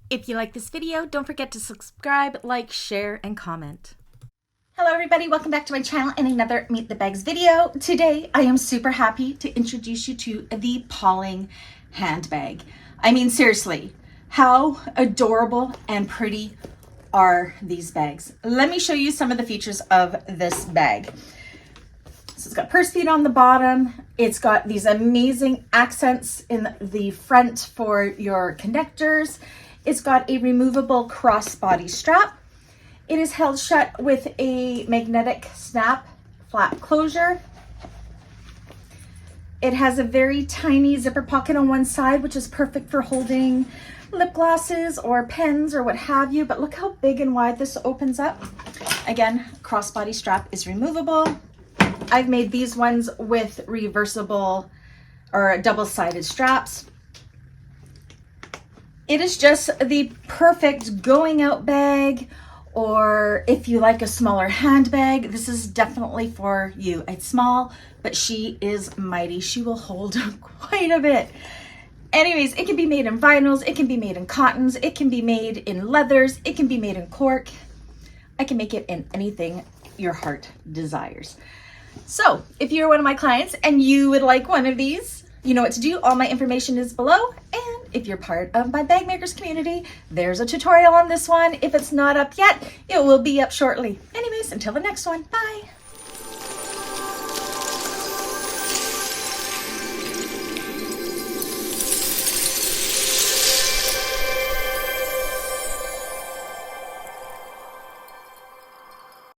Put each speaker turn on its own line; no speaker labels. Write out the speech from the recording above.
If you like this video, don't forget to subscribe, like, share, and comment. Hello everybody, welcome back to my channel and another Meet the Bags video. Today I am super happy to introduce you to the Pawling Handbag. I mean, seriously, how adorable and pretty are these bags? Let me show you some of the features of this bag. So it's got purse feet on the bottom. It's got these amazing accents in the front for your connectors. It's got a removable crossbody strap. It is held shut with a magnetic snap flap closure. It has a very tiny zipper pocket on one side, which is perfect for holding lip glosses or pens or what have you. But look how big and wide this opens up. Again, crossbody strap is removable. I've made these ones with reversible or double-sided straps. It is just the perfect going out bag, or if you like a smaller handbag, this is definitely for you. It's small, but she is mighty. She will hold quite a bit. Anyways, it can be made in vinyls, it can be made in cottons, it can be made in leathers, it can be made in cork. I can make it in anything your heart desires. So if you're one of my clients and you would like one of these, you know what to do. All my information is below. And if you're part of my bag makers community, there's a tutorial on this one. If it's not up yet, it will be up shortly. Anyways, until the next one, bye.